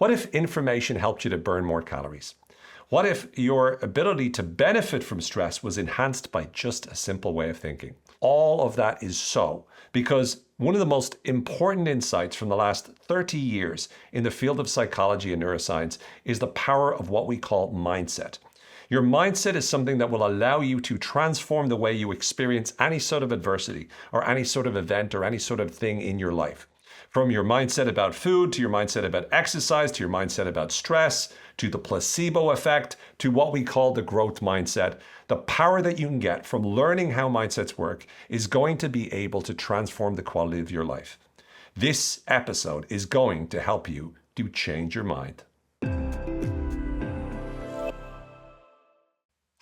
What if information helped you to burn more calories? What if your ability to benefit from stress was enhanced by just a simple way of thinking? All of that is so because one of the most important insights from the last 30 years in the field of psychology and neuroscience is the power of what we call mindset. Your mindset is something that will allow you to transform the way you experience any sort of adversity or any sort of event or any sort of thing in your life. From your mindset about food, to your mindset about exercise, to your mindset about stress, to the placebo effect, to what we call the growth mindset, the power that you can get from learning how mindsets work is going to be able to transform the quality of your life. This episode is going to help you to change your mind.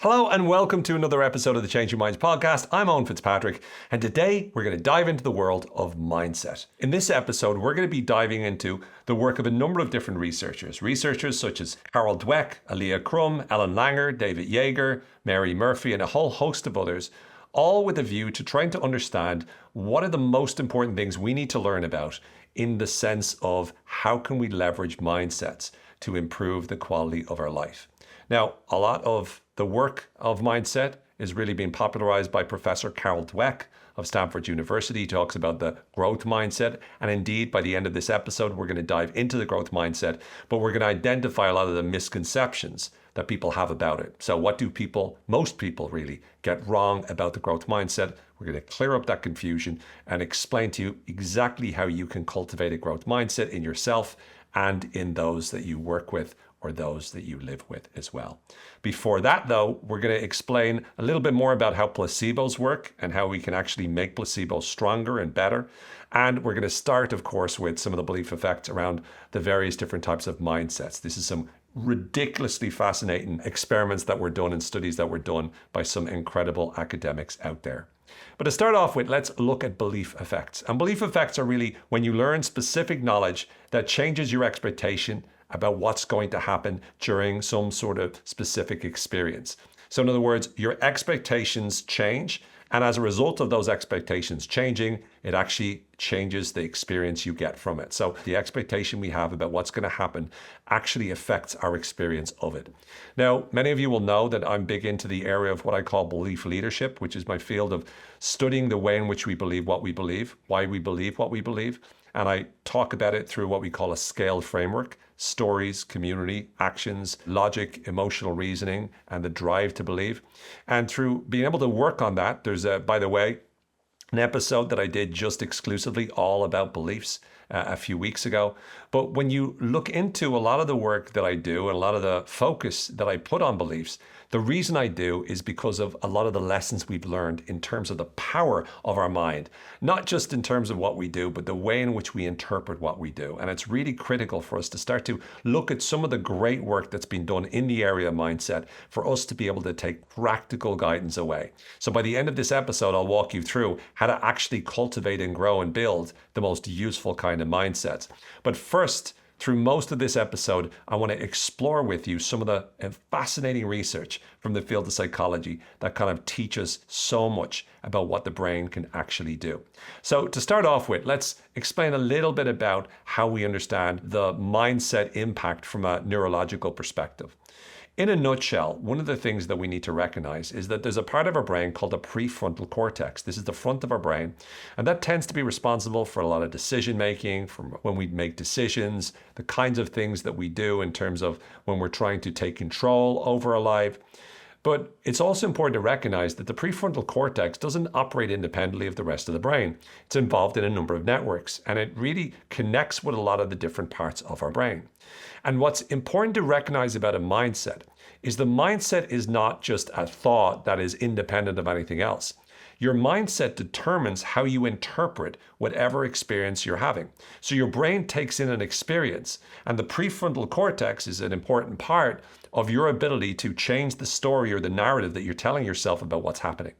Hello and welcome to another episode of the Change Your Minds podcast. I'm Owen Fitzpatrick, and today we're going to dive into the world of mindset. In this episode, we're going to be diving into the work of a number of different researchers such as Carol Dweck, Aliyah Crum, Ellen Langer, David Yeager, Mary Murphy, and a whole host of others, all with a view to trying to understand what are the most important things we need to learn about in the sense of how can we leverage mindsets to improve the quality of our life. Now, a lot of the work of mindset is really being popularized by Professor Carol Dweck of Stanford University. He talks about the growth mindset. And indeed, by the end of this episode, we're going to dive into the growth mindset, but we're going to identify a lot of the misconceptions that people have about it. So what do most people really get wrong about the growth mindset? We're going to clear up that confusion and explain to you exactly how you can cultivate a growth mindset in yourself and in those that you work with or those that you live with as well. Before that, though, we're going to explain a little bit more about how placebos work and how we can actually make placebos stronger and better. And we're going to start, of course, with some of the belief effects around the various different types of mindsets. This is some ridiculously fascinating experiments that were done and studies that were done by some incredible academics out there. But to start off with, let's look at belief effects. And belief effects are really when you learn specific knowledge that changes your expectation about what's going to happen during some sort of specific experience. So in other words, your expectations change, and as a result of those expectations changing, it actually changes the experience you get from it. So the expectation we have about what's going to happen actually affects our experience of it. Now, many of you will know that I'm big into the area of what I call belief leadership, which is my field of studying the way in which we believe what we believe, why we believe what we believe. And I talk about it through what we call a scale framework: stories, community, actions, logic, emotional reasoning, and the drive to believe. And through being able to work on that, there's by the way, an episode that I did just exclusively all about beliefs a few weeks ago. But when you look into a lot of the work that I do and a lot of the focus that I put on beliefs, the reason I do is because of a lot of the lessons we've learned in terms of the power of our mind, not just in terms of what we do, but the way in which we interpret what we do. And it's really critical for us to start to look at some of the great work that's been done in the area of mindset for us to be able to take practical guidance away. So by the end of this episode, I'll walk you through how to actually cultivate and grow and build the most useful kind of mindsets. But first, through most of this episode, I want to explore with you some of the fascinating research from the field of psychology that kind of teaches so much about what the brain can actually do. So to start off with, let's explain a little bit about how we understand the mindset impact from a neurological perspective. In a nutshell, one of the things that we need to recognize is that there's a part of our brain called the prefrontal cortex. This is the front of our brain, and that tends to be responsible for a lot of decision making, from when we make decisions, the kinds of things that we do in terms of when we're trying to take control over our life. But it's also important to recognize that the prefrontal cortex doesn't operate independently of the rest of the brain. It's involved in a number of networks, and it really connects with a lot of the different parts of our brain. And what's important to recognize about a mindset is the mindset is not just a thought that is independent of anything else. Your mindset determines how you interpret whatever experience you're having. So your brain takes in an experience, and the prefrontal cortex is an important part of your ability to change the story or the narrative that you're telling yourself about what's happening.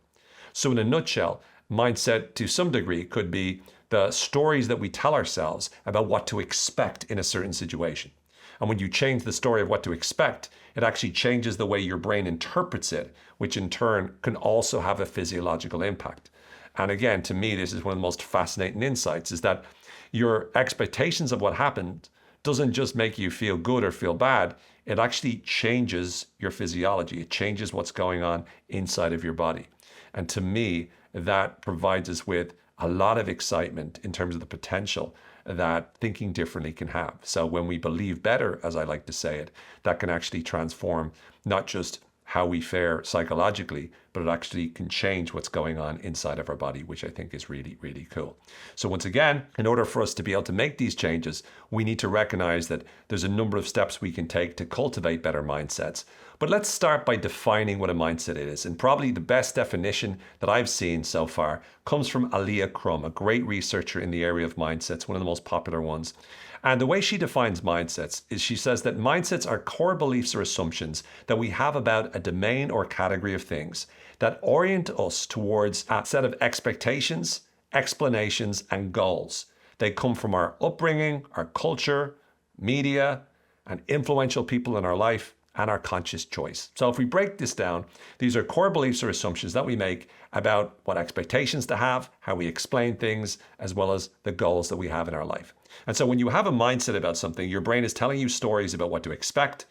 So in a nutshell, mindset to some degree could be the stories that we tell ourselves about what to expect in a certain situation. And when you change the story of what to expect, it actually changes the way your brain interprets it, which in turn can also have a physiological impact. And again, to me, this is one of the most fascinating insights, is that your expectations of what happened doesn't just make you feel good or feel bad. It actually changes your physiology. It changes what's going on inside of your body. And to me, that provides us with a lot of excitement in terms of the potential that thinking differently can have. So when we believe better, as I like to say it, that can actually transform not just how we fare psychologically, but it actually can change what's going on inside of our body, which I think is really, really cool. So once again, in order for us to be able to make these changes, we need to recognize that there's a number of steps we can take to cultivate better mindsets. But let's start by defining what a mindset is. And probably the best definition that I've seen so far comes from Alia Crum, a great researcher in the area of mindsets, one of the most popular ones. And the way she defines mindsets is she says that mindsets are core beliefs or assumptions that we have about a domain or category of things that orient us towards a set of expectations, explanations, and goals. They come from our upbringing, our culture, media, and influential people in our life, and our conscious choice. So if we break this down, these are core beliefs or assumptions that we make about what expectations to have, how we explain things, as well as the goals that we have in our life. And so when you have a mindset about something, your brain is telling you stories about what to expect,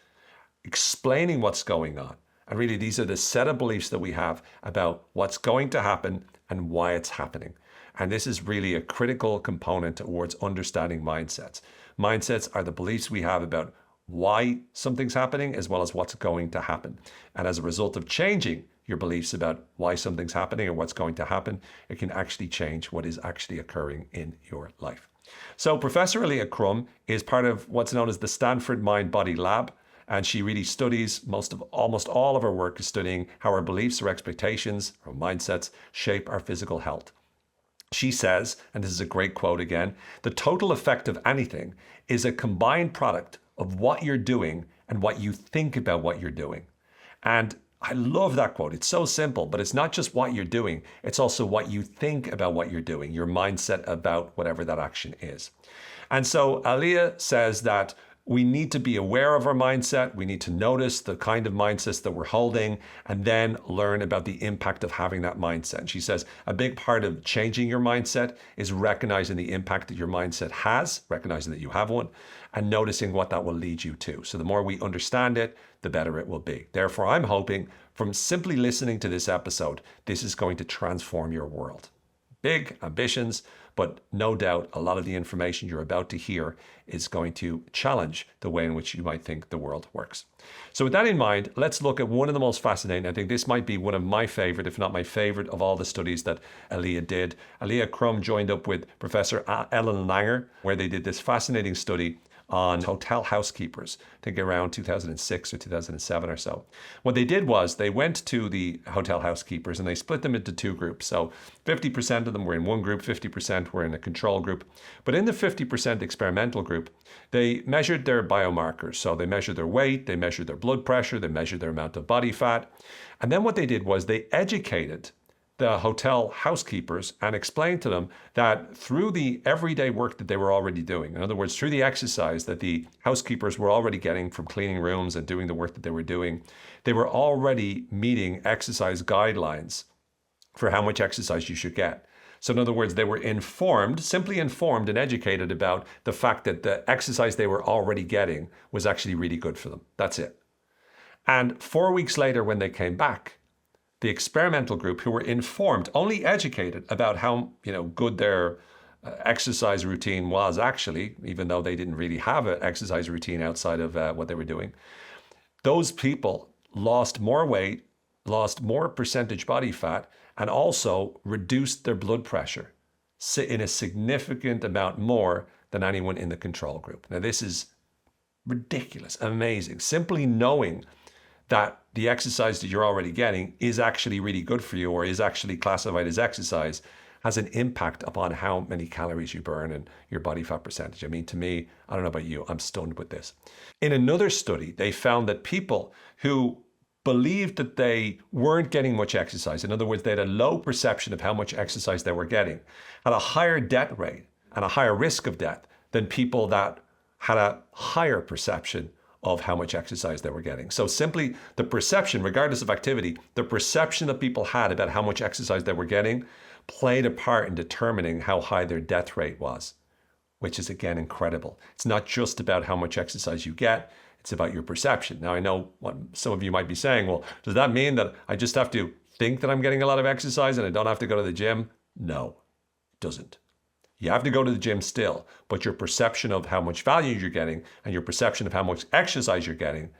explaining what's going on. And really, these are the set of beliefs that we have about what's going to happen and why it's happening. And this is really a critical component towards understanding mindsets. Mindsets are the beliefs we have about why something's happening as well as what's going to happen. And as a result of changing your beliefs about why something's happening or what's going to happen, it can actually change what is actually occurring in your life. So Professor Alia Crum is part of what's known as the Stanford Mind Body Lab. And she really studies almost all of her work is studying how our beliefs or expectations or mindsets shape our physical health. She says, and this is a great quote again, the total effect of anything is a combined product of what you're doing and what you think about what you're doing. And I love that quote. It's so simple, but it's not just what you're doing. It's also what you think about what you're doing, your mindset about whatever that action is. And so Alia says that we need to be aware of our mindset. We need to notice the kind of mindsets that we're holding and then learn about the impact of having that mindset. And she says a big part of changing your mindset is recognizing the impact that your mindset has, recognizing that you have one, and noticing what that will lead you to. So the more we understand it, the better it will be. Therefore, I'm hoping from simply listening to this episode, this is going to transform your world. Big ambitions, but no doubt a lot of the information you're about to hear is going to challenge the way in which you might think the world works. So with that in mind, let's look at one of the most fascinating, I think this might be one of my favorite, if not my favorite, of all the studies that Alia did. Alia Crum joined up with Professor Ellen Langer, where they did this fascinating study on hotel housekeepers, I think around 2006 or 2007 or so. What they did was they went to the hotel housekeepers and they split them into two groups. So 50% of them were in one group, 50% were in a control group. But in the 50% experimental group, they measured their biomarkers. So they measured their weight, they measured their blood pressure, they measured their amount of body fat. And then what they did was they educated the hotel housekeepers and explained to them that through the everyday work that they were already doing, in other words, through the exercise that the housekeepers were already getting from cleaning rooms and doing the work that they were doing, they were already meeting exercise guidelines for how much exercise you should get. So in other words, they were informed, simply informed and educated about the fact that the exercise they were already getting was actually really good for them. That's it. And 4 weeks later, when they came back, the experimental group, who were informed, only educated about how good their exercise routine was actually, even though they didn't really have an exercise routine outside of what they were doing, those people lost more weight, lost more percentage body fat, and also reduced their blood pressure in a significant amount more than anyone in the control group. Now, this is ridiculous, amazing. Simply knowing that the exercise that you're already getting is actually really good for you or is actually classified as exercise has an impact upon how many calories you burn and your body fat percentage. I mean, to me, I don't know about you, I'm stunned with this. In another study, they found that people who believed that they weren't getting much exercise, in other words, they had a low perception of how much exercise they were getting, had a higher death rate and a higher risk of death than people that had a higher perception of how much exercise they were getting. So simply the perception, regardless of activity, the perception that people had about how much exercise they were getting played a part in determining how high their death rate was. which is again incredible. It's not just about how much exercise you get, it's about your perception. Now, I know what some of you might be saying, well, does that mean that I just have to think that I'm getting a lot of exercise and I don't have to go to the gym? No, it doesn't. You have to go to the gym still, but your perception of how much value you're getting and your perception of how much exercise you're getting,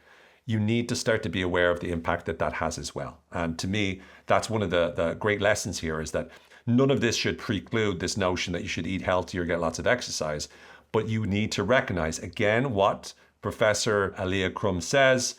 you need to start to be aware of the impact that that has as well. And to me, that's one of the great lessons here, is that none of this should preclude this notion that you should eat healthy or get lots of exercise, but you need to recognize, again, what Professor Alia Crum says: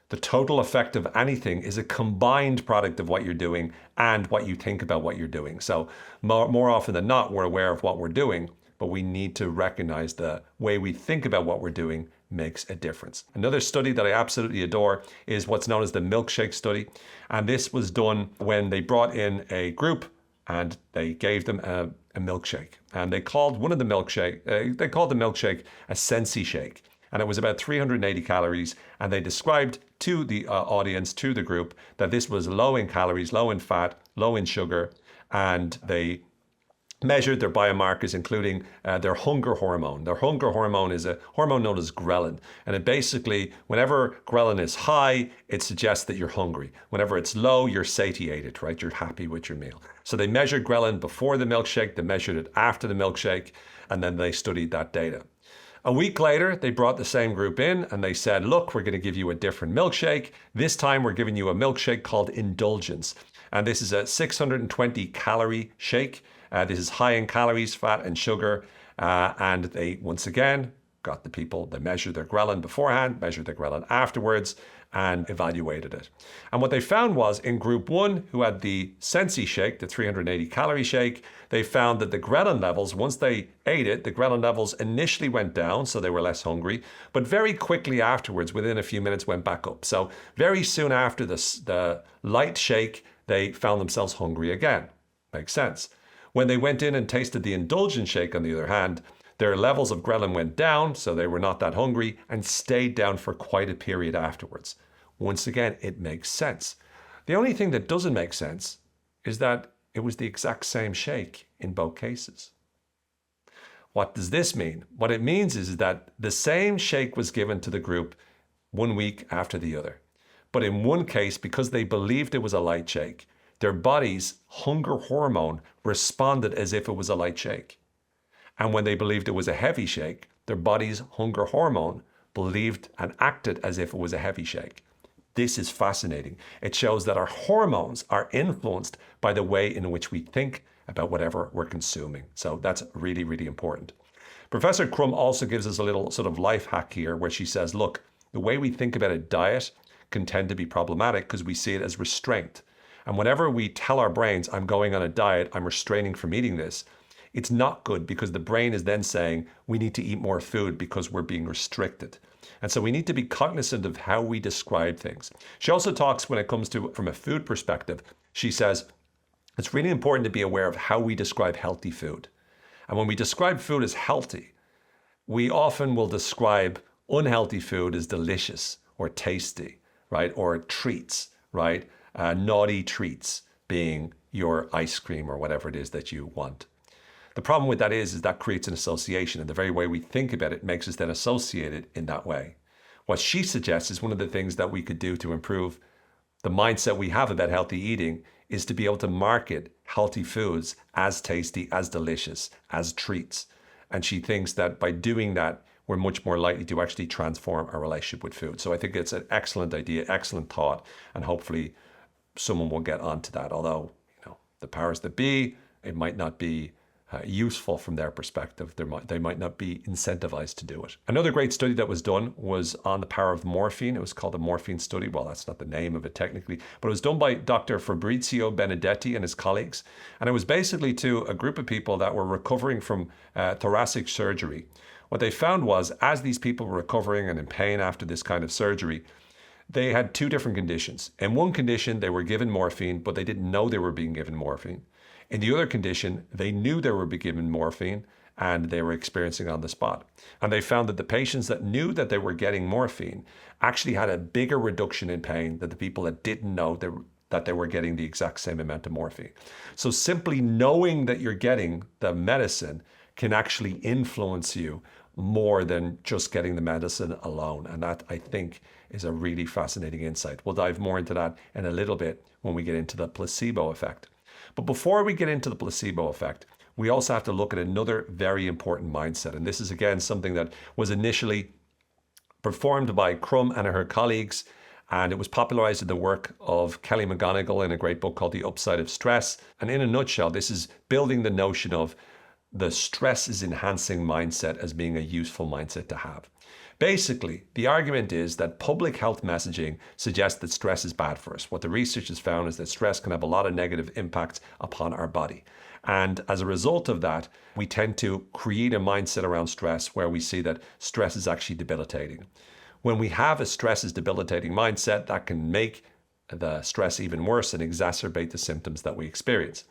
the total effect of anything is a combined product of what you're doing and what you think about what you're doing. So more often than not, we're aware of what we're doing, but we need to recognize the way we think about what we're doing makes a difference. Another study that I absolutely adore is what's known as the milkshake study. And this was done when they brought in a group and they gave them a milkshake. And they called the milkshake a Sensi shake. And it was about 380 calories. And they described to the audience, to the group, that this was low in calories, low in fat, low in sugar. And they measured their biomarkers, including their hunger hormone. Their hunger hormone is a hormone known as ghrelin. And it basically, whenever ghrelin is high, it suggests that you're hungry. Whenever it's low, you're satiated, right? You're happy with your meal. So they measured ghrelin before the milkshake, they measured it after the milkshake, and then they studied that data. A week later, they brought the same group in and they said, look, we're going to give you a different milkshake. This time we're giving you a milkshake called Indulgence. And this is a 620 calorie shake. This is high in calories, fat, and sugar. And they, once again, got the people, they measured their ghrelin beforehand, measured their ghrelin afterwards, and evaluated it. And what they found was, in group one, who had the Sensi shake, the 380 calorie shake, they found that the ghrelin levels, once they ate it, the ghrelin levels initially went down, so they were less hungry, but very quickly afterwards, within a few minutes, went back up. So very soon after the light shake, they found themselves hungry again. Makes sense. When they went in and tasted the Indulgence shake, on the other hand, their levels of ghrelin went down, so they were not that hungry, and stayed down for quite a period afterwards. Once again, it makes sense. The only thing that doesn't make sense is that it was the exact same shake in both cases. What does this mean? What it means is that the same shake was given to the group 1 week after the other. But in one case, because they believed it was a light shake, their body's hunger hormone responded as if it was a light shake. And when they believed it was a heavy shake, their body's hunger hormone believed and acted as if it was a heavy shake. This is fascinating. It shows that our hormones are influenced by the way in which we think about whatever we're consuming. So that's really, really important. Professor Crum also gives us a little sort of life hack here, where she says, look, the way we think about a diet can tend to be problematic because we see it as restraint. And whenever we tell our brains, I'm going on a diet, I'm restraining from eating this, it's not good, because the brain is then saying we need to eat more food because we're being restricted. And so we need to be cognizant of how we describe things. She also talks, when it comes to from a food perspective, she says it's really important to be aware of how we describe healthy food. And when we describe food as healthy, we often will describe unhealthy food as delicious or tasty, right? Or treats, right? Naughty treats being your ice cream or whatever it is that you want. The problem with that is that creates an association, and the very way we think about it makes us then associate it in that way. What she suggests is one of the things that we could do to improve the mindset we have about healthy eating is to be able to market healthy foods as tasty, as delicious, as treats. And she thinks that by doing that, we're much more likely to actually transform our relationship with food. So I think it's an excellent idea, excellent thought, and hopefully someone will get onto that. Although, the powers that be, it might not be useful from their perspective. They might not be incentivized to do it. Another great study that was done was on the power of morphine. It was called the morphine study. Well, that's not the name of it technically, but it was done by Dr. Fabrizio Benedetti and his colleagues. And it was basically to a group of people that were recovering from thoracic surgery. What they found was, as these people were recovering and in pain after this kind of surgery, they had two different conditions. In one condition, they were given morphine, but they didn't know they were being given morphine. In the other condition, they knew they were being given morphine and they were experiencing it on the spot. And they found that the patients that knew that they were getting morphine actually had a bigger reduction in pain than the people that didn't know that they were getting the exact same amount of morphine. So simply knowing that you're getting the medicine can actually influence you more than just getting the medicine alone. And that, I think, is a really fascinating insight. We'll dive more into that in a little bit when we get into the placebo effect. But before we get into the placebo effect, we also have to look at another very important mindset. And this is, again, something that was initially performed by Crum and her colleagues, and it was popularized in the work of Kelly McGonigal in a great book called The Upside of Stress. And in a nutshell, this is building the notion of the stress is enhancing mindset as being a useful mindset to have. Basically, the argument is that public health messaging suggests that stress is bad for us. What the research has found is that stress can have a lot of negative impacts upon our body. And as a result of that, we tend to create a mindset around stress where we see that stress is actually debilitating. When we have a stress is debilitating mindset, that can make the stress even worse and exacerbate the symptoms that we experience.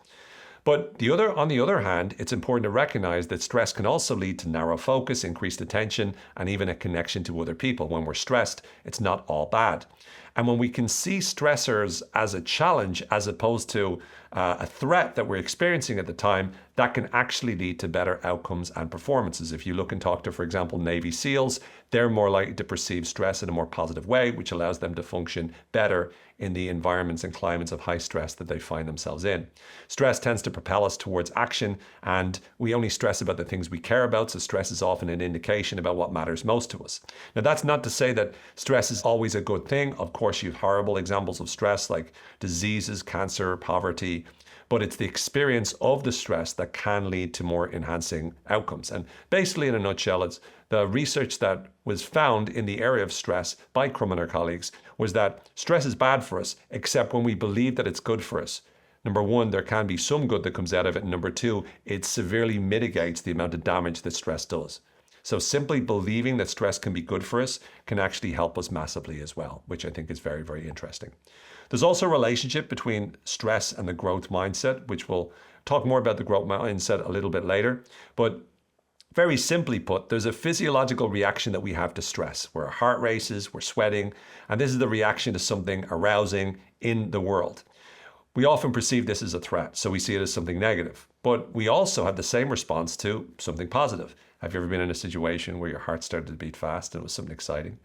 But on the other hand, it's important to recognize that stress can also lead to narrow focus, increased attention, and even a connection to other people. When we're stressed, it's not all bad. And when we can see stressors as a challenge as opposed to a threat that we're experiencing at the time, that can actually lead to better outcomes and performances. If you look and talk to, for example, Navy SEALs, they're more likely to perceive stress in a more positive way, which allows them to function better in the environments and climates of high stress that they find themselves in. Stress tends to propel us towards action, and we only stress about the things we care about, so stress is often an indication about what matters most to us. Now, that's not to say that stress is always a good thing. Of course, you have horrible examples of stress like diseases, cancer, poverty, but it's the experience of the stress that can lead to more enhancing outcomes. And basically, in a nutshell, it's the research that was found in the area of stress by Crum and her colleagues was that stress is bad for us, except when we believe that it's good for us. Number one, there can be some good that comes out of it. And number two, it severely mitigates the amount of damage that stress does. So simply believing that stress can be good for us can actually help us massively as well, which I think is very, very interesting. There's also a relationship between stress and the growth mindset, which we'll talk more about the growth mindset a little bit later. But very simply put, there's a physiological reaction that we have to stress, where our heart races, we're sweating, and this is the reaction to something arousing in the world. We often perceive this as a threat, so we see it as something negative. But we also have the same response to something positive. Have you ever been in a situation where your heart started to beat fast and it was something exciting?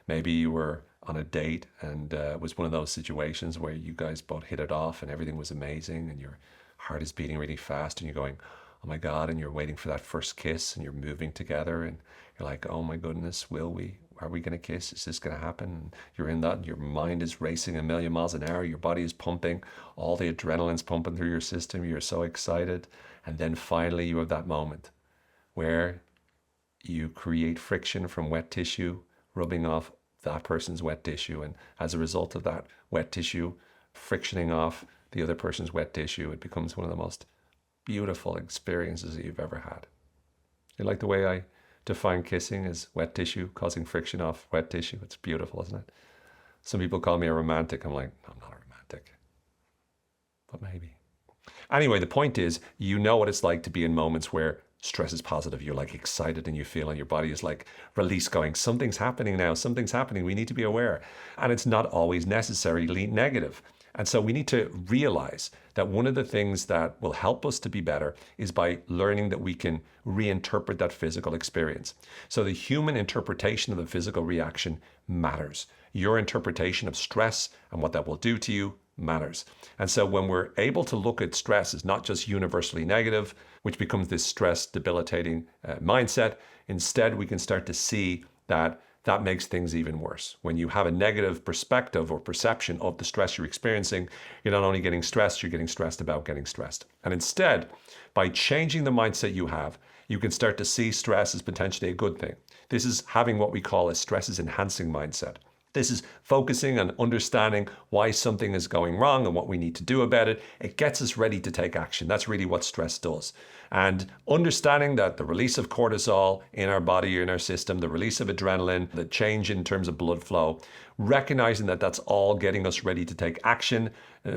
Maybe you were on a date and it was one of those situations where you guys both hit it off and everything was amazing and your heart is beating really fast and you're going, oh my God, and you're waiting for that first kiss and you're moving together and you're like, oh my goodness, will we? Are we going to kiss? Is this going to happen? And you're in that and your mind is racing a million miles an hour. Your body is pumping. All the adrenaline's pumping through your system. You're so excited. And then finally you have that moment where you create friction from wet tissue rubbing off that person's wet tissue. And as a result of that wet tissue frictioning off the other person's wet tissue, it becomes one of the most beautiful experiences that you've ever had. You like the way I define kissing as wet tissue causing friction off wet tissue? It's beautiful, isn't it? Some people call me a romantic. I'm like, I'm not a romantic, but maybe. Anyway, the point is, you know what it's like to be in moments where stress is positive. You're like excited and you feel, and your body is like release going, something's happening now, something's happening. We need to be aware. And it's not always necessarily negative. And so we need to realize that one of the things that will help us to be better is by learning that we can reinterpret that physical experience. So the human interpretation of the physical reaction matters. Your interpretation of stress and what that will do to you matters. And so when we're able to look at stress as not just universally negative, which becomes this stress debilitating mindset, instead we can start to see that that makes things even worse. When you have a negative perspective or perception of the stress you're experiencing, you're not only getting stressed, you're getting stressed about getting stressed. And instead, by changing the mindset you have, you can start to see stress as potentially a good thing. This is having what we call a stress is enhancing mindset. This is focusing on understanding why something is going wrong and what we need to do about it. It gets us ready to take action. That's really what stress does. And understanding that the release of cortisol in our body or in our system, the release of adrenaline, the change in terms of blood flow, recognizing that that's all getting us ready to take action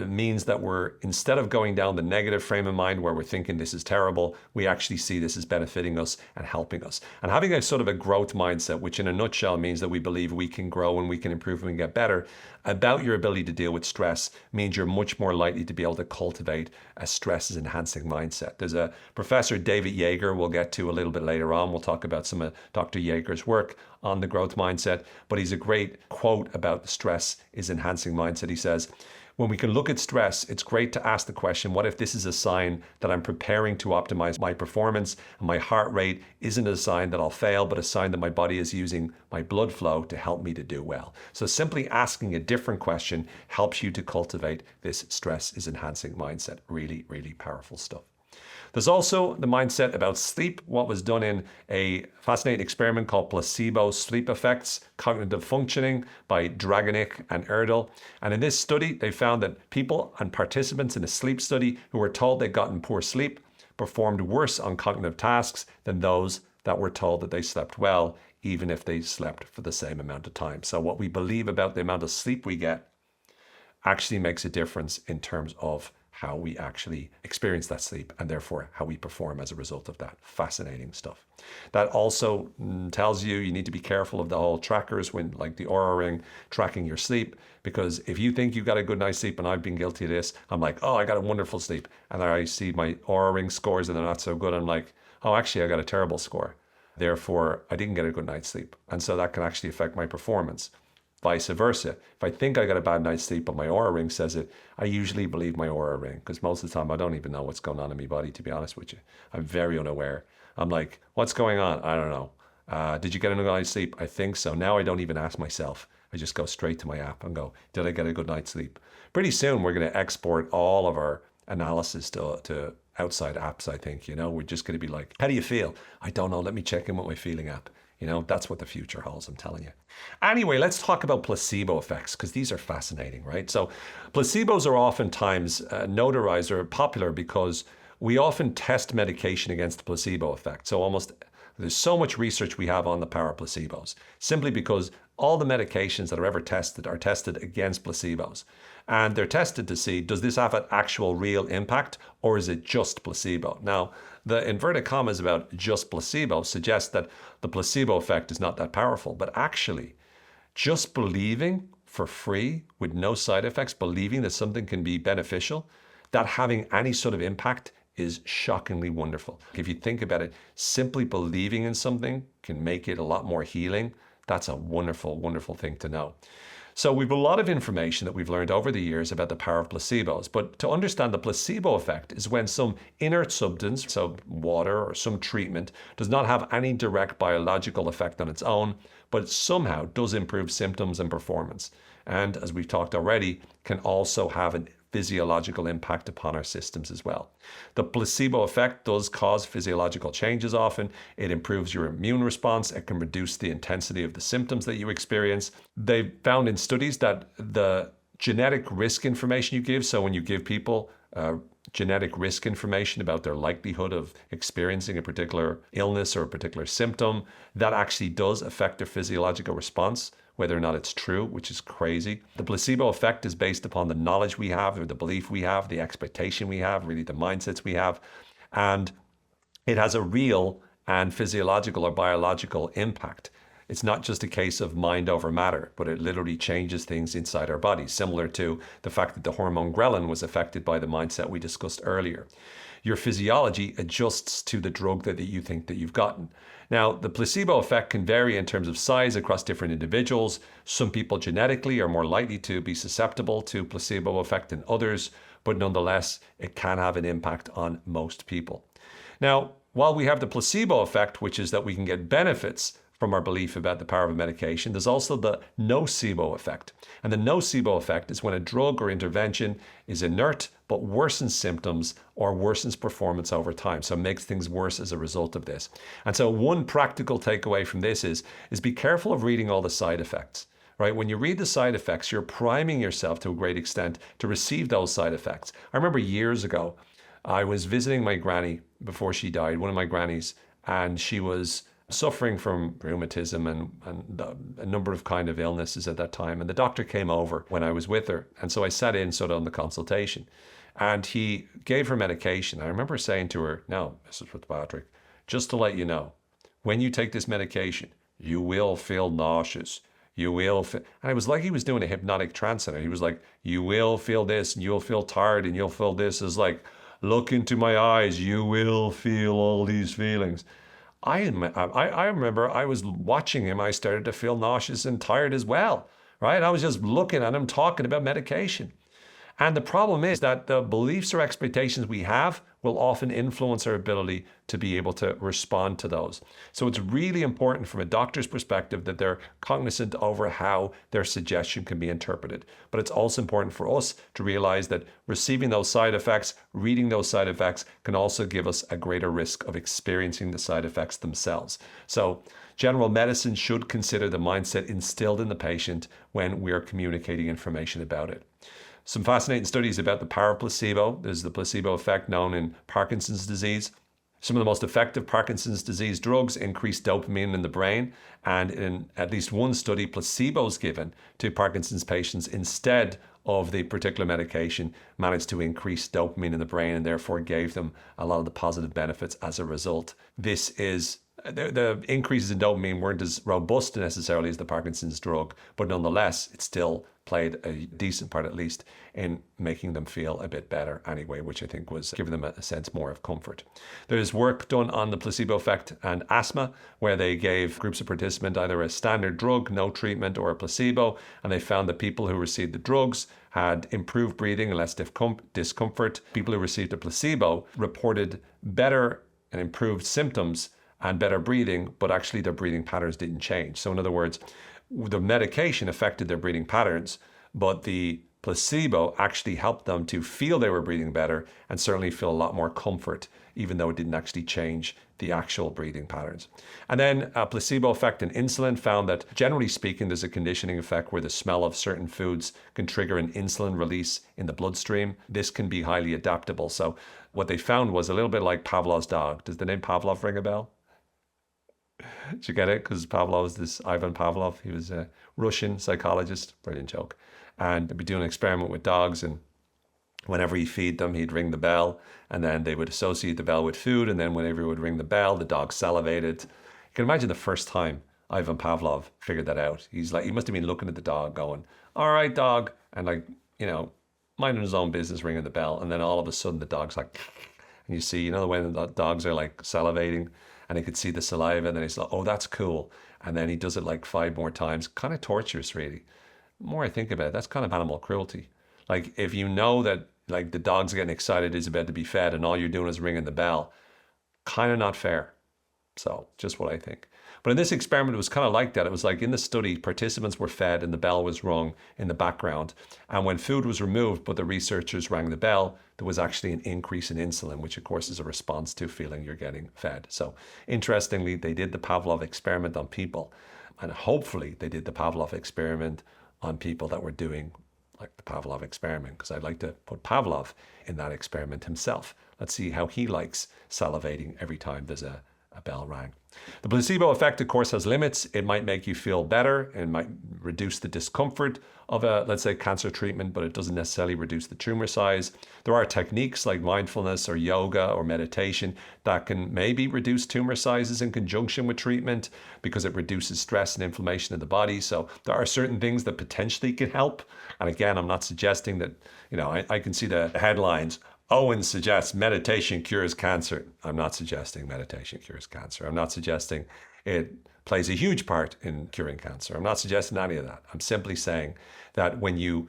means that we're, instead of going down the negative frame of mind where we're thinking this is terrible, we actually see this as benefiting us and helping us. And having a sort of a growth mindset, which in a nutshell means that we believe we can grow and we can improve and we can get better, about your ability to deal with stress means you're much more likely to be able to cultivate a stress enhancing mindset. There's a Professor David Yeager we'll get to a little bit later on. We'll talk about some of Dr. Yeager's work on the growth mindset, but he's a great quote about stress is enhancing mindset. He says, when we can look at stress, it's great to ask the question, what if this is a sign that I'm preparing to optimize my performance and my heart rate isn't a sign that I'll fail, but a sign that my body is using my blood flow to help me to do well. So simply asking a different question helps you to cultivate this stress is enhancing mindset. Really, really powerful stuff. There's also the mindset about sleep, what was done in a fascinating experiment called Placebo Effects, Cognitive Functioning by Dragonic and Erdel. And in this study, they found that people and participants in a sleep study who were told they'd gotten poor sleep performed worse on cognitive tasks than those that were told that they slept well, even if they slept for the same amount of time. So what we believe about the amount of sleep we get actually makes a difference in terms of how we actually experience that sleep and therefore how we perform as a result of that. Fascinating stuff. That also tells you need to be careful of the whole trackers when, like the Oura Ring, tracking your sleep, because if you think you got a good night's sleep, and I've been guilty of this, I'm like, oh, I got a wonderful sleep. And then I see my Oura Ring scores and they're not so good. I'm like, oh, actually I got a terrible score. Therefore, I didn't get a good night's sleep. And so that can actually affect my performance. Vice versa. If I think I got a bad night's sleep but my Oura Ring says it, I usually believe my Oura Ring, because most of the time I don't even know what's going on in my body, to be honest with you. I'm very unaware. I'm like, what's going on? I don't know. Did you get a good night's sleep? I think so. Now I don't even ask myself. I just go straight to my app and go, did I get a good night's sleep? Pretty soon we're going to export all of our analysis to outside apps, I think. We're just going to be like, how do you feel? I don't know. Let me check in with my feeling app. That's what the future holds, I'm telling you. Anyway, let's talk about placebo effects, because these are fascinating, right? So placebos are oftentimes notarized or popular because we often test medication against the placebo effect. So there's so much research we have on the power of placebos, simply because all the medications that are ever tested are tested against placebos. And they're tested to see, does this have an actual real impact, or is it just placebo? Now, the inverted commas about just placebo suggests that the placebo effect is not that powerful. But actually, just believing for free with no side effects, believing that something can be beneficial, that having any sort of impact is shockingly wonderful. If you think about it, simply believing in something can make it a lot more healing. That's a wonderful, wonderful thing to know. So we've a lot of information that we've learned over the years about the power of placebos. But to understand the placebo effect is when some inert substance, so water or some treatment, does not have any direct biological effect on its own, but somehow does improve symptoms and performance. And as we've talked already, can also have a physiological impact upon our systems as well. The placebo effect does cause physiological changes often. It improves your immune response. It can reduce the intensity of the symptoms that you experience. They found in studies that the genetic risk information you give, so when you give people genetic risk information about their likelihood of experiencing a particular illness or a particular symptom, that actually does affect their physiological response, whether or not it's true, which is crazy. The placebo effect is based upon the knowledge we have, or the belief we have, the expectation we have, really the mindsets we have. And it has a real and physiological or biological impact. It's not just a case of mind over matter, but it literally changes things inside our bodies, similar to the fact that the hormone ghrelin was affected by the mindset we discussed earlier. Your physiology adjusts to the drug that you think that you've gotten. Now, the placebo effect can vary in terms of size across different individuals. Some people genetically are more likely to be susceptible to placebo effect than others, but nonetheless, it can have an impact on most people. Now, while we have the placebo effect, which is that we can get benefits from our belief about the power of a medication, there's also the nocebo effect. And the nocebo effect is when a drug or intervention is inert but worsens symptoms or worsens performance over time. So it makes things worse as a result of this. And so one practical takeaway from this is be careful of reading all the side effects. Right? When you read the side effects, you're priming yourself to a great extent to receive those side effects. I remember years ago, I was visiting my granny before she died, one of my grannies, and she was suffering from rheumatism and a number of kind of illnesses at that time. And the doctor came over when I was with her. And so I sat in sort of on the consultation and he gave her medication. I remember saying to her, "Now, Mrs. Fitzpatrick, just to let you know, when you take this medication, you will feel nauseous. You will feel," and it was like he was doing a hypnotic trance on her. He was like, "You will feel this and you'll feel tired and you'll feel this." It's like, "Look into my eyes, you will feel all these feelings." I remember I was watching him. I started to feel nauseous and tired as well, right? I was just looking at him talking about medication. And the problem is that the beliefs or expectations we have will often influence our ability to be able to respond to those. So it's really important from a doctor's perspective that they're cognizant over how their suggestion can be interpreted. But it's also important for us to realize that receiving those side effects, reading those side effects can also give us a greater risk of experiencing the side effects themselves. So general medicine should consider the mindset instilled in the patient when we are communicating information about it. Some fascinating studies about the power of placebo. There's the placebo effect known in Parkinson's disease. Some of the most effective Parkinson's disease drugs increase dopamine in the brain. And in at least one study, placebos given to Parkinson's patients instead of the particular medication managed to increase dopamine in the brain and therefore gave them a lot of the positive benefits as a result. The increases in dopamine weren't as robust necessarily as the Parkinson's drug, but nonetheless, it still played a decent part, at least, in making them feel a bit better anyway, which I think was giving them a sense more of comfort. There's work done on the placebo effect and asthma, where they gave groups of participants either a standard drug, no treatment, or a placebo, and they found that people who received the drugs had improved breathing and less discomfort. People who received a placebo reported better and improved symptoms and better breathing, but actually their breathing patterns didn't change. So in other words, the medication affected their breathing patterns, but the placebo actually helped them to feel they were breathing better and certainly feel a lot more comfort, even though it didn't actually change the actual breathing patterns. And then a placebo effect in insulin found that generally speaking, there's a conditioning effect where the smell of certain foods can trigger an insulin release in the bloodstream. This can be highly adaptable. So what they found was a little bit like Pavlov's dog. Does the name Pavlov ring a bell? Did you get it? Because Pavlov is this Ivan Pavlov. He was a Russian psychologist. Brilliant joke. And they'd be doing an experiment with dogs, and whenever he'd feed them, he'd ring the bell, and then they would associate the bell with food, and then whenever he would ring the bell, the dog salivated. You can imagine the first time Ivan Pavlov figured that out. He must have been looking at the dog going, "All right, dog," and minding his own business, ringing the bell, and then all of a sudden the dog's like, and you see, when the dogs are like salivating, and he could see the saliva, and then he's like, "Oh, that's cool." And then he does it like 5 more times. Kind of torturous, really. The more I think about it, that's kind of animal cruelty. Like, if you know that like the dog's getting excited, he's about to be fed, and all you're doing is ringing the bell, kind of not fair. So just what I think. But in this experiment, it was kind of like that. It was like in the study, participants were fed and the bell was rung in the background. And when food was removed, but the researchers rang the bell, there was actually an increase in insulin, which of course is a response to feeling you're getting fed. So interestingly, they did the Pavlov experiment on people. And hopefully they did the Pavlov experiment on people that were doing like the Pavlov experiment, because I'd like to put Pavlov in that experiment himself. Let's see how he likes salivating every time there's a bell rang. The placebo effect, of course, has limits. It might make you feel better. It might reduce the discomfort of let's say, cancer treatment, but it doesn't necessarily reduce the tumor size. There are techniques like mindfulness or yoga or meditation that can maybe reduce tumor sizes in conjunction with treatment because it reduces stress and inflammation in the body. So there are certain things that potentially can help. And again, I'm not suggesting that, I can see the headlines, "Owen suggests meditation cures cancer." I'm not suggesting meditation cures cancer. I'm not suggesting it plays a huge part in curing cancer. I'm not suggesting any of that. I'm simply saying that when you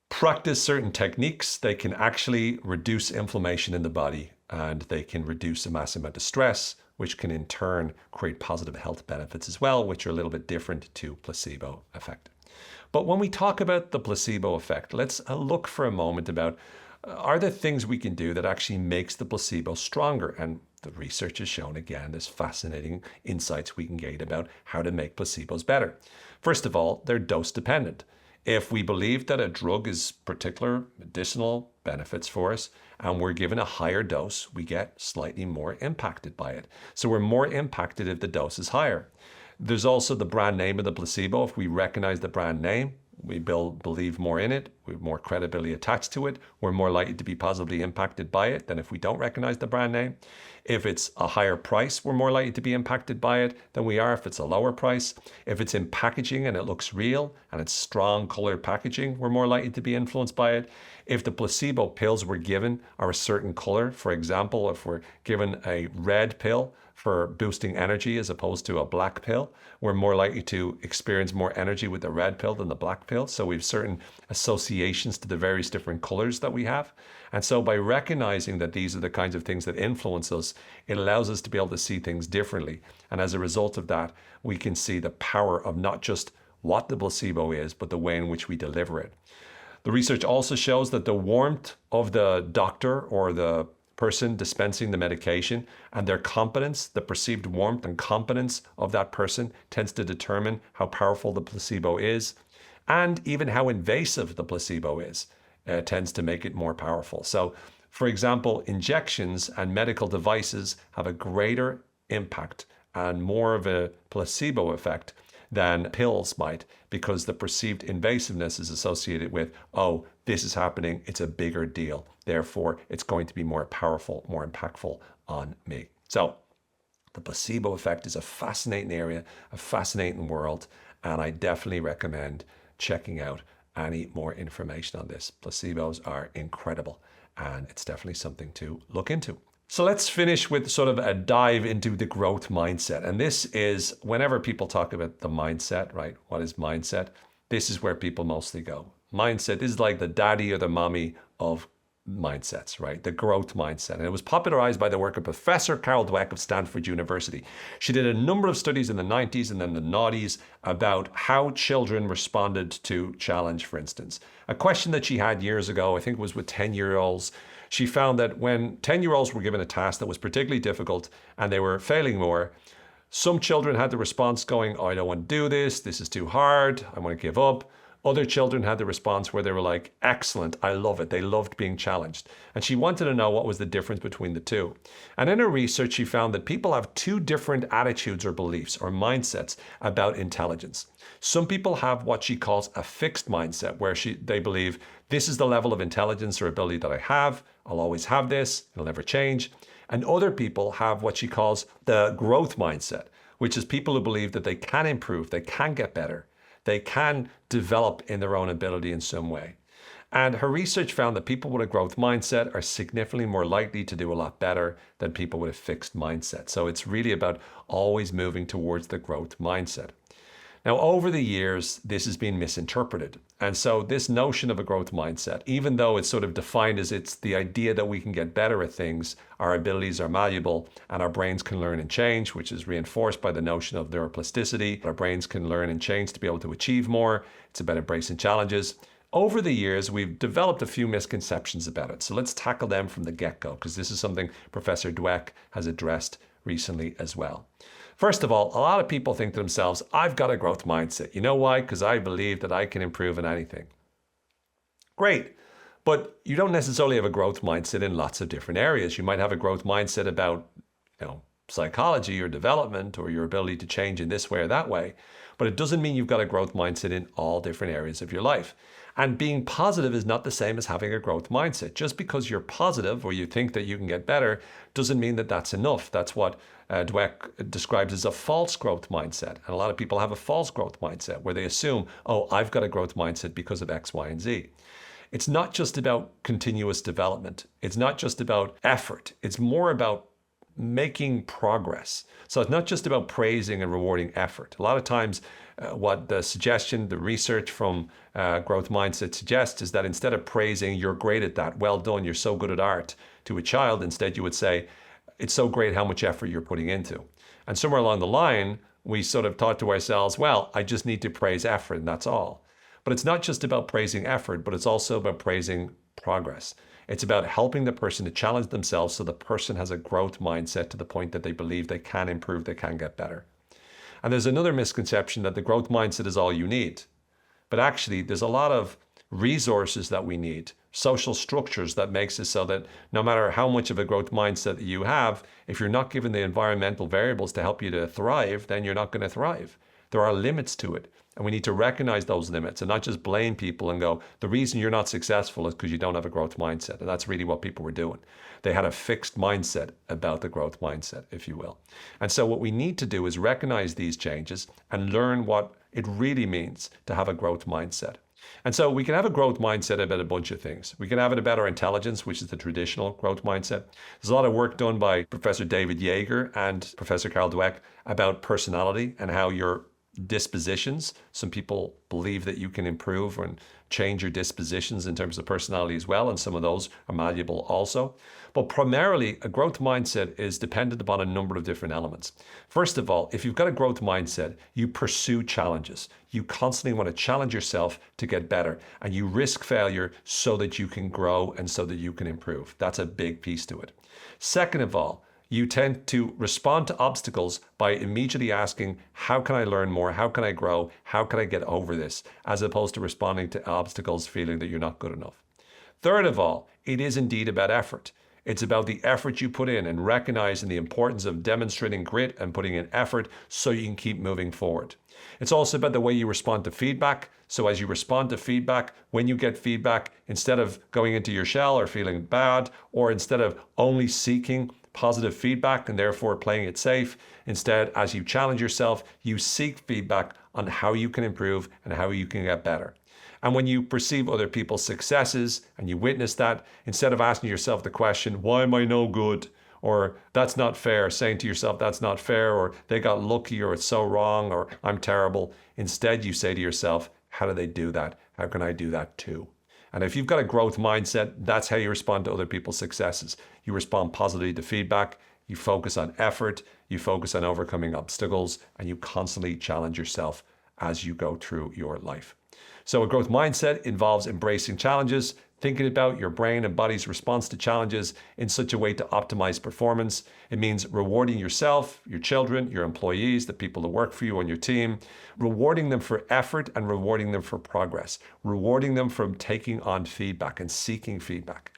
practice certain techniques, they can actually reduce inflammation in the body, and they can reduce a massive amount of stress, which can in turn create positive health benefits as well, which are a little bit different to placebo effect. But when we talk about the placebo effect, let's look for a moment about are there things we can do that actually makes the placebo stronger? And the research has shown, again, there's fascinating insights we can get about how to make placebos better. First of all, they're dose dependent. If we believe that a drug is particular medicinal benefits for us and we're given a higher dose, we get slightly more impacted by it. So we're more impacted if the dose is higher. There's also the brand name of the placebo. If we recognize the brand name, we believe more in it, we have more credibility attached to it, we're more likely to be positively impacted by it than if we don't recognize the brand name. If it's a higher price, we're more likely to be impacted by it than we are if it's a lower price. If it's in packaging and it looks real and it's strong colored packaging, we're more likely to be influenced by it. If the placebo pills we're given are a certain color, for example, if we're given a red pill for boosting energy as opposed to a black pill, we're more likely to experience more energy with the red pill than the black pill. So we have certain associations to the various different colors that we have. And so by recognizing that these are the kinds of things that influence us, it allows us to be able to see things differently. And as a result of that, we can see the power of not just what the placebo is, but the way in which we deliver it. The research also shows that the warmth of the doctor or the person dispensing the medication and their competence, the perceived warmth and competence of that person tends to determine how powerful the placebo is, and even how invasive the placebo is tends to make it more powerful. So, for example, injections and medical devices have a greater impact and more of a placebo effect than pills might, because the perceived invasiveness is associated with, oh, this is happening, it's a bigger deal. Therefore, it's going to be more powerful, more impactful on me. So the placebo effect is a fascinating area, a fascinating world, and I definitely recommend checking out any more information on this. Placebos are incredible, and it's definitely something to look into. So let's finish with sort of a dive into the growth mindset. And this is, whenever people talk about the mindset, right? What is mindset? This is where people mostly go. Mindset is like the daddy or the mommy of mindsets, right? The growth mindset. And it was popularized by the work of Professor Carol Dweck of Stanford University. She did a number of studies in the 90s and then the noughties about how children responded to challenge, for instance. A question that she had years ago, I think it was with 10-year-olds, she found that when 10-year-olds were given a task that was particularly difficult and they were failing more, some children had the response going, oh, I don't want to do this. This is too hard. I want to give up. Other children had the response where they were like, excellent, I love it. They loved being challenged. And she wanted to know what was the difference between the two. And in her research, she found that people have two different attitudes or beliefs or mindsets about intelligence. Some people have what she calls a fixed mindset, where they believe this is the level of intelligence or ability that I have. I'll always have this. It'll never change. And other people have what she calls the growth mindset, which is people who believe that they can improve, they can get better. They can develop in their own ability in some way. And her research found that people with a growth mindset are significantly more likely to do a lot better than people with a fixed mindset. So it's really about always moving towards the growth mindset. Now, over the years, this has been misinterpreted. And so this notion of a growth mindset, even though it's sort of defined as it's the idea that we can get better at things, our abilities are malleable, and our brains can learn and change, which is reinforced by the notion of neuroplasticity. Our brains can learn and change to be able to achieve more. It's about embracing challenges. Over the years, we've developed a few misconceptions about it. So let's tackle them from the get-go, because this is something Professor Dweck has addressed recently as well. First of all, a lot of people think to themselves, I've got a growth mindset. You know why? Because I believe that I can improve in anything. Great. But you don't necessarily have a growth mindset in lots of different areas. You might have a growth mindset about, psychology or development or your ability to change in this way or that way. But it doesn't mean you've got a growth mindset in all different areas of your life. And being positive is not the same as having a growth mindset. Just because you're positive or you think that you can get better doesn't mean that that's enough. That's what Dweck describes as a false growth mindset. And a lot of people have a false growth mindset where they assume, oh, I've got a growth mindset because of X, Y, and Z. It's not just about continuous development. It's not just about effort. It's more about making progress. So it's not just about praising and rewarding effort. A lot of times what the research from growth mindset suggests is that instead of praising, you're great at that, well done, you're so good at art, to a child, instead you would say, it's so great how much effort you're putting into. And somewhere along the line, we sort of thought to ourselves, well, I just need to praise effort and that's all. But it's not just about praising effort, but it's also about praising progress. It's about helping the person to challenge themselves so the person has a growth mindset to the point that they believe they can improve, they can get better. And there's another misconception that the growth mindset is all you need. but actually there's a lot of resources that we need, social structures that makes it so that no matter how much of a growth mindset that you have, if you're not given the environmental variables to help you to thrive, then you're not going to thrive. There are limits to it. And we need to recognize those limits and not just blame people and go, the reason you're not successful is because you don't have a growth mindset. And that's really what people were doing. They had a fixed mindset about the growth mindset, if you will. And so what we need to do is recognize these changes and learn what it really means to have a growth mindset. And so we can have a growth mindset about a bunch of things. We can have it about our intelligence, which is the traditional growth mindset. There's a lot of work done by Professor David Yeager and Professor Carol Dweck about personality and how your dispositions. Some people believe that you can improve and change your dispositions in terms of personality as well, and some of those are malleable also. But primarily, a growth mindset is dependent upon a number of different elements. First of all, if you've got a growth mindset, you pursue challenges. You constantly want to challenge yourself to get better, and you risk failure so that you can grow and so that you can improve. That's a big piece to it. Second of all, you tend to respond to obstacles by immediately asking, how can I learn more? How can I grow? How can I get over this? As opposed to responding to obstacles feeling that you're not good enough. Third of all, it is indeed about effort. It's about the effort you put in and recognizing the importance of demonstrating grit and putting in effort so you can keep moving forward. It's also about the way you respond to feedback. So as you respond to feedback, when you get feedback, instead of going into your shell or feeling bad, or instead of only seeking positive feedback and therefore playing it safe, instead, as you challenge yourself, you seek feedback on how you can improve and how you can get better. And when you perceive other people's successes and you witness that, instead of asking yourself the question, why am I no good? Or that's not fair, saying to yourself, that's not fair, or they got lucky, or it's so wrong, or I'm terrible. Instead, you say to yourself, how do they do that? How can I do that too? And if you've got a growth mindset, that's how you respond to other people's successes. You respond positively to feedback, you focus on effort, you focus on overcoming obstacles, and you constantly challenge yourself as you go through your life. So a growth mindset involves embracing challenges, thinking about your brain and body's response to challenges in such a way to optimize performance. It means rewarding yourself, your children, your employees, the people that work for you on your team, rewarding them for effort and rewarding them for progress, rewarding them from taking on feedback and seeking feedback.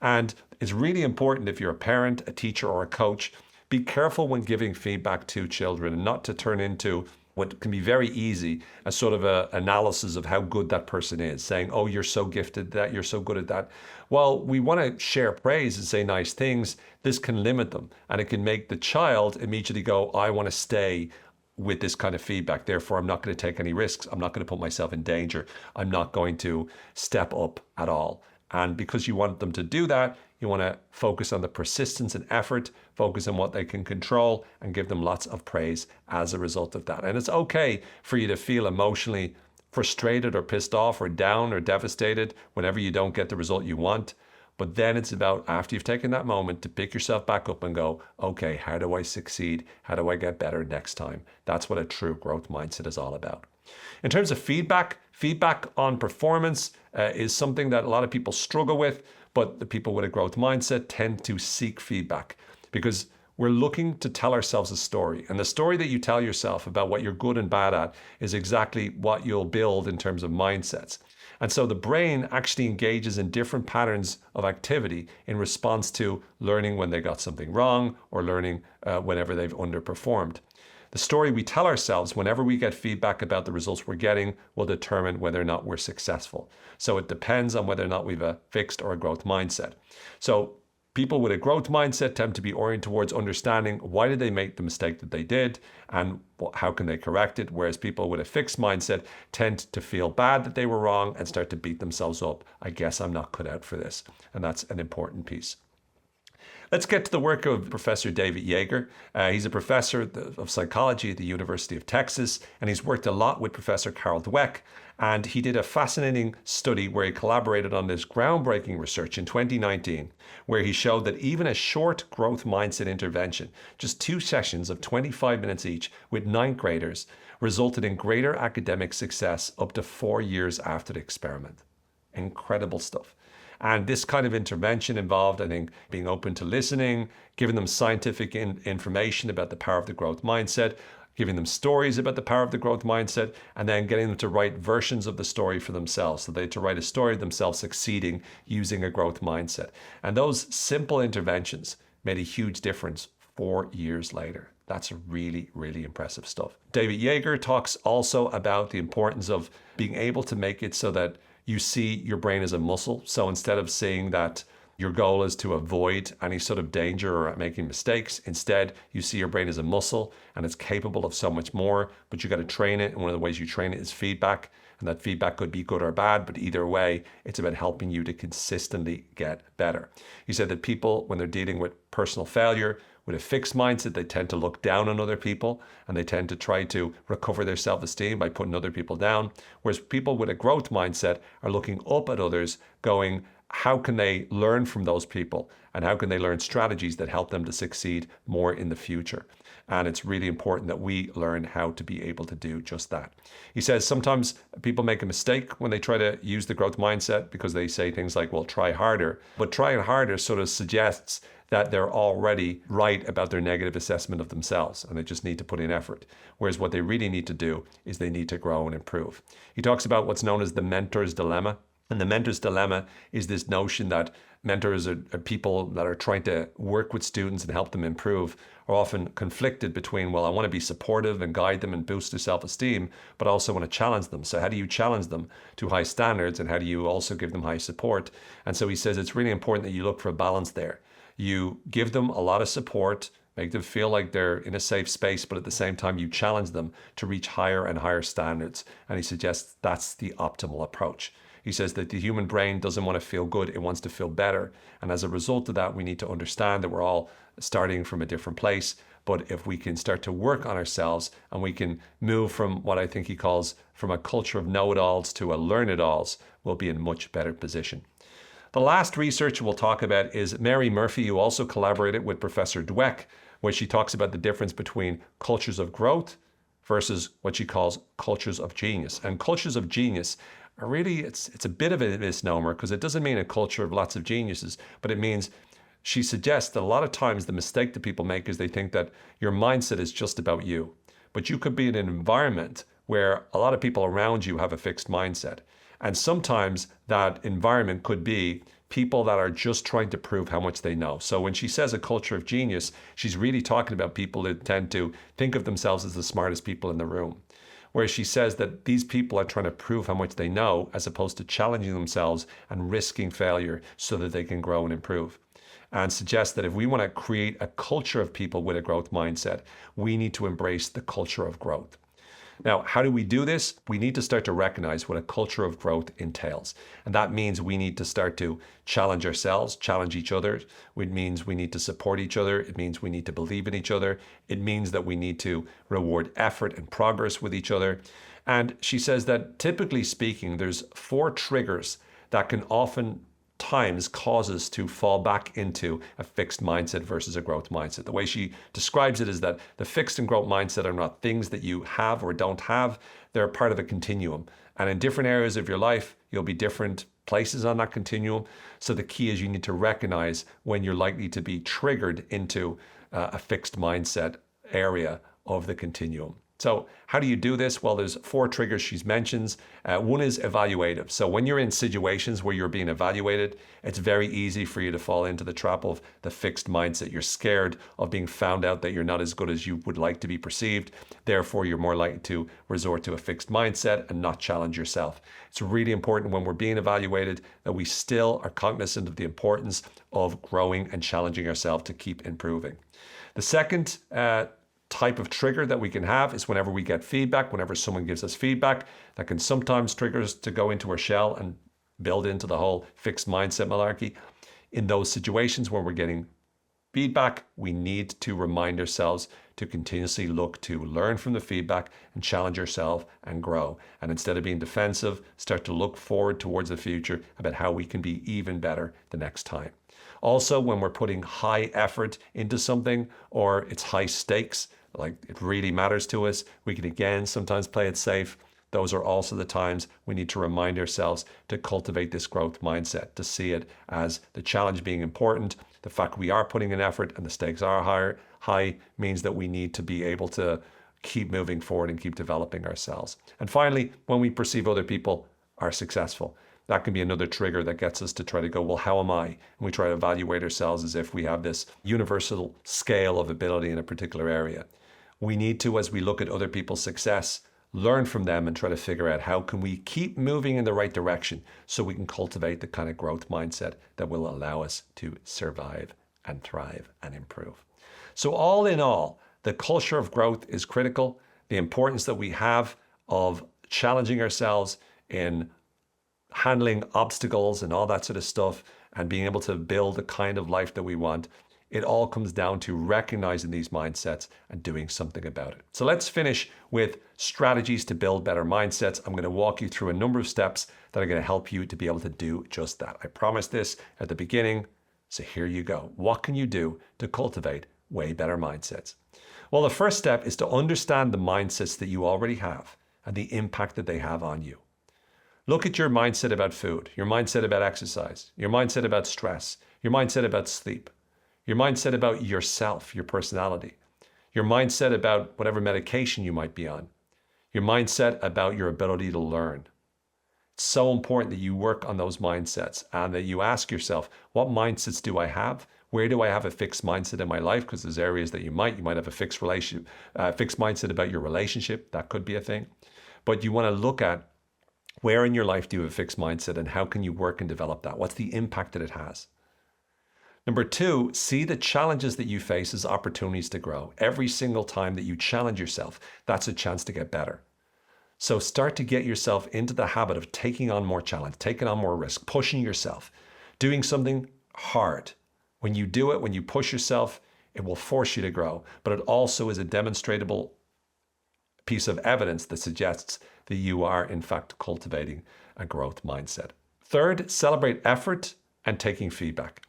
And it's really important if you're a parent, a teacher, or a coach, be careful when giving feedback to children and not to turn into what can be very easy, a sort of a analysis of how good that person is, saying, oh, you're so gifted at that, you're so good at that. Well, we want to share praise and say nice things. This can limit them, and it can make the child immediately go, I want to stay with this kind of feedback. Therefore, I'm not going to take any risks. I'm not going to put myself in danger. I'm not going to step up at all. And because you want them to do that, you want to focus on the persistence and effort, focus on what they can control, and give them lots of praise as a result of that. And it's okay for you to feel emotionally frustrated or pissed off or down or devastated whenever you don't get the result you want. But then it's about, after you've taken that moment, to pick yourself back up and go, okay, how do I succeed? How do I get better next time? That's what a true growth mindset is all about. In terms of feedback on performance is something that a lot of people struggle with, but the people with a growth mindset tend to seek feedback because we're looking to tell ourselves a story. And the story that you tell yourself about what you're good and bad at is exactly what you'll build in terms of mindsets. And so the brain actually engages in different patterns of activity in response to learning when they got something wrong or learning whenever they've underperformed. The story we tell ourselves whenever we get feedback about the results we're getting will determine whether or not we're successful. So it depends on whether or not we've a fixed or a growth mindset. So people with a growth mindset tend to be oriented towards understanding why did they make the mistake that they did and how can they correct it, whereas people with a fixed mindset tend to feel bad that they were wrong and start to beat themselves up. I guess I'm not cut out for this. And that's an important piece. Let's get to the work of Professor David Yeager. He's a professor of psychology at the University of Texas, and he's worked a lot with Professor Carol Dweck. And he did a fascinating study where he collaborated on this groundbreaking research in 2019, where he showed that even a short growth mindset intervention, just 2 sessions of 25 minutes each with 9th graders, resulted in greater academic success up to 4 years after the experiment. Incredible stuff. And this kind of intervention involved, I think, being open to listening, giving them scientific information about the power of the growth mindset, giving them stories about the power of the growth mindset, and then getting them to write versions of the story for themselves. So they had to write a story of themselves succeeding using a growth mindset. And those simple interventions made a huge difference 4 years later. That's really, really impressive stuff. David Yeager talks also about the importance of being able to make it so that you see your brain as a muscle. So instead of seeing that your goal is to avoid any sort of danger or making mistakes, instead you see your brain as a muscle and it's capable of so much more, but you got to train it. And one of the ways you train it is feedback. And that feedback could be good or bad, but either way, it's about helping you to consistently get better. He said that people, when they're dealing with personal failure, with a fixed mindset, they tend to look down on other people and they tend to try to recover their self-esteem by putting other people down. Whereas people with a growth mindset are looking up at others, going, how can they learn from those people? And how can they learn strategies that help them to succeed more in the future? And it's really important that we learn how to be able to do just that. He says sometimes people make a mistake when they try to use the growth mindset because they say things like, well, try harder. But trying harder sort of suggests that they're already right about their negative assessment of themselves and they just need to put in effort. Whereas what they really need to do is they need to grow and improve. He talks about what's known as the mentor's dilemma. And the mentor's dilemma is this notion that mentors are people that are trying to work with students and help them improve are often conflicted between, well, I want to be supportive and guide them and boost their self-esteem, but I also want to challenge them. So how do you challenge them to high standards and how do you also give them high support? And so he says it's really important that you look for a balance there. You give them a lot of support, make them feel like they're in a safe space, but at the same time, you challenge them to reach higher and higher standards. And he suggests that's the optimal approach. He says that the human brain doesn't want to feel good, it wants to feel better. And as a result of that, we need to understand that we're all starting from a different place. But if we can start to work on ourselves and we can move from what I think he calls from a culture of know-it-alls to a learn-it-alls, we'll be in a much better position. The last research we'll talk about is Mary Murphy, who also collaborated with Professor Dweck, where she talks about the difference between cultures of growth versus what she calls cultures of genius. And cultures of genius are really, it's a bit of a misnomer because it doesn't mean a culture of lots of geniuses, but it means she suggests that a lot of times the mistake that people make is they think that your mindset is just about you. But you could be in an environment where a lot of people around you have a fixed mindset. And sometimes that environment could be people that are just trying to prove how much they know. So when she says a culture of genius, she's really talking about people that tend to think of themselves as the smartest people in the room. Whereas she says that these people are trying to prove how much they know as opposed to challenging themselves and risking failure so that they can grow and improve. And suggests that if we want to create a culture of people with a growth mindset, we need to embrace the culture of growth. Now, how do we do this? We need to start to recognize what a culture of growth entails. And that means we need to start to challenge ourselves, challenge each other. It means we need to support each other. It means we need to believe in each other. It means that we need to reward effort and progress with each other. And she says that typically speaking, there's 4 triggers that can often times cause us to fall back into a fixed mindset versus a growth mindset. The way she describes it is that the fixed and growth mindset are not things that you have or don't have. They're part of a continuum. And in different areas of your life, you'll be different places on that continuum. So the key is you need to recognize when you're likely to be triggered into a fixed mindset area of the continuum. So how do you do this? Well, there's 4 triggers she mentions. One is evaluative. So when you're in situations where you're being evaluated, it's very easy for you to fall into the trap of the fixed mindset. You're scared of being found out that you're not as good as you would like to be perceived. Therefore, you're more likely to resort to a fixed mindset and not challenge yourself. It's really important when we're being evaluated that we still are cognizant of the importance of growing and challenging ourselves to keep improving. The second type of trigger that we can have is whenever we get feedback, whenever someone gives us feedback, that can sometimes trigger us to go into our shell and build into the whole fixed mindset malarkey. In those situations where we're getting feedback, we need to remind ourselves to continuously look to learn from the feedback and challenge ourselves and grow. And instead of being defensive, start to look forward towards the future about how we can be even better the next time. Also, when we're putting high effort into something or it's high stakes, like it really matters to us, we can again sometimes play it safe. Those are also the times we need to remind ourselves to cultivate this growth mindset, to see it as the challenge being important. The fact we are putting in effort and the stakes are high means that we need to be able to keep moving forward and keep developing ourselves. And finally, when we perceive other people are successful, that can be another trigger that gets us to try to go, well, how am I? And we try to evaluate ourselves as if we have this universal scale of ability in a particular area. We need to, as we look at other people's success, learn from them and try to figure out how can we keep moving in the right direction so we can cultivate the kind of growth mindset that will allow us to survive and thrive and improve. So all in all, the culture of growth is critical. The importance that we have of challenging ourselves in handling obstacles and all that sort of stuff and being able to build the kind of life that we want, it all comes down to recognizing these mindsets and doing something about it. So let's finish with strategies to build better mindsets. I'm going to walk you through a number of steps that are going to help you to be able to do just that. I promised this at the beginning, so here you go. What can you do to cultivate way better mindsets? Well, the first step is to understand the mindsets that you already have and the impact that they have on you. Look at your mindset about food, your mindset about exercise, your mindset about stress, your mindset about sleep, your mindset about yourself, your personality, your mindset about whatever medication you might be on, your mindset about your ability to learn. It's so important that you work on those mindsets and that you ask yourself, what mindsets do I have? Where do I have a fixed mindset in my life? Because there's areas that you might have a fixed mindset about your relationship. That could be a thing. But you want to look at where in your life do you have a fixed mindset and how can you work and develop that? What's the impact that it has? Number two, see the challenges that you face as opportunities to grow. Every single time that you challenge yourself, that's a chance to get better. So start to get yourself into the habit of taking on more challenge, taking on more risk, pushing yourself, doing something hard. When you do it, when you push yourself, it will force you to grow. But it also is a demonstrable piece of evidence that suggests that you are, in fact, cultivating a growth mindset. Third, celebrate effort and taking feedback.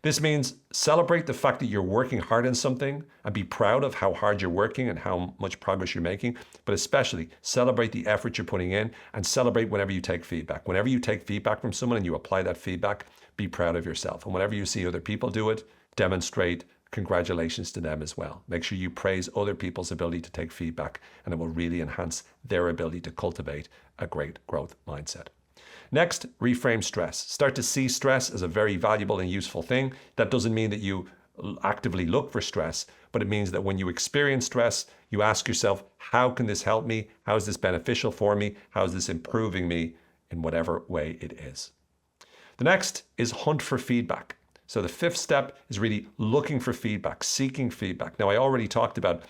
This means celebrate the fact that you're working hard on something and be proud of how hard you're working and how much progress you're making, but especially celebrate the effort you're putting in and celebrate whenever you take feedback. Whenever you take feedback from someone and you apply that feedback, be proud of yourself. And whenever you see other people do it, demonstrate congratulations to them as well. Make sure you praise other people's ability to take feedback, and it will really enhance their ability to cultivate a great growth mindset. Next, reframe stress. Start to see stress as a very valuable and useful thing. That doesn't mean that you actively look for stress, but it means that when you experience stress, you ask yourself, how can this help me? How is this beneficial for me? How is this improving me in whatever way it is? The next is hunt for feedback. So the fifth step is really looking for feedback, seeking feedback. Now, I already talked about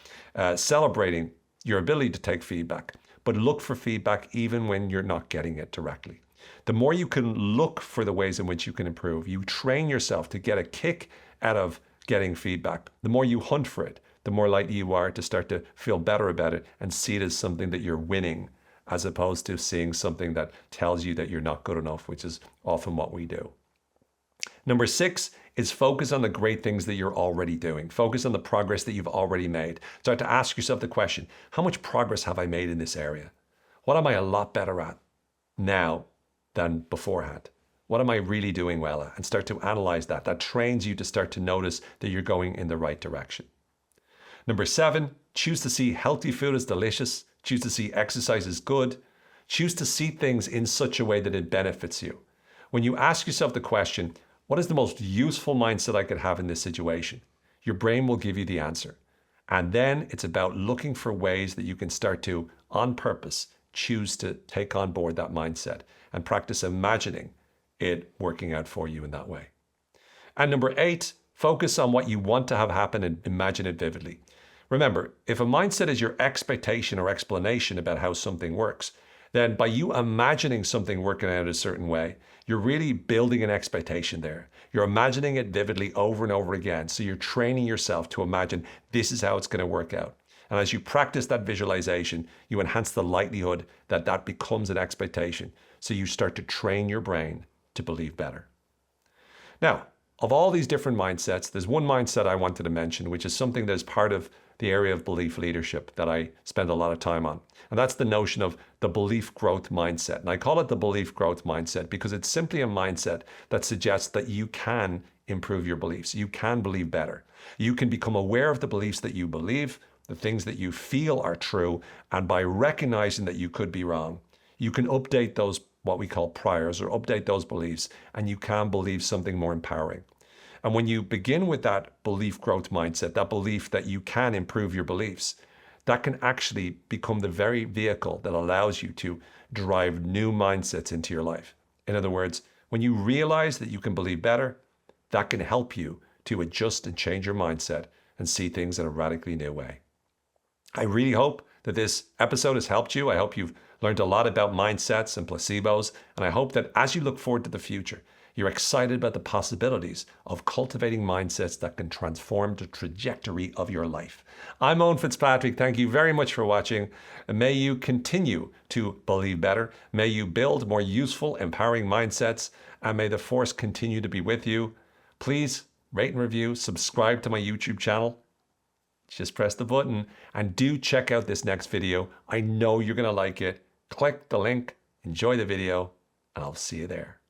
celebrating your ability to take feedback, but look for feedback even when you're not getting it directly. The more you can look for the ways in which you can improve, you train yourself to get a kick out of getting feedback. The more you hunt for it, the more likely you are to start to feel better about it and see it as something that you're winning, as opposed to seeing something that tells you that you're not good enough, which is often what we do. Number 6 is focus on the great things that you're already doing. Focus on the progress that you've already made. Start to ask yourself the question, how much progress have I made in this area? What am I a lot better at now than beforehand? What am I really doing well at? And start to analyze that. That trains you to start to notice that you're going in the right direction. Number 7, choose to see healthy food as delicious. Choose to see exercise as good. Choose to see things in such a way that it benefits you. When you ask yourself the question, what is the most useful mindset I could have in this situation? Your brain will give you the answer. And then it's about looking for ways that you can start to, on purpose, choose to take on board that mindset and practice imagining it working out for you in that way. And number 8, focus on what you want to have happen and imagine it vividly. Remember, if a mindset is your expectation or explanation about how something works, then by you imagining something working out a certain way, you're really building an expectation there. You're imagining it vividly over and over again. So you're training yourself to imagine this is how it's going to work out. And as you practice that visualization, you enhance the likelihood that that becomes an expectation. So you start to train your brain to believe better. Now, of all these different mindsets, there's one mindset I wanted to mention, which is something that is part of the area of belief leadership that I spend a lot of time on. And that's the notion of the belief growth mindset. And I call it the belief growth mindset because it's simply a mindset that suggests that you can improve your beliefs. You can believe better. You can become aware of the beliefs that you believe the things that you feel are true, and by recognizing that you could be wrong, you can update those, what we call priors, or update those beliefs, and you can believe something more empowering. And when you begin with that belief growth mindset, that belief that you can improve your beliefs, that can actually become the very vehicle that allows you to drive new mindsets into your life. In other words, when you realize that you can believe better, that can help you to adjust and change your mindset and see things in a radically new way. I really hope that this episode has helped you. I hope you've learned a lot about mindsets and placebos, and I hope that as you look forward to the future, you're excited about the possibilities of cultivating mindsets that can transform the trajectory of your life. I'm Owen Fitzpatrick. Thank you very much for watching. And may you continue to believe better. May you build more useful, empowering mindsets. And may the force continue to be with you. Please rate and review, subscribe to my YouTube channel. Just press the button and do check out this next video. I know you're going to like it. Click the link, enjoy the video, and I'll see you there.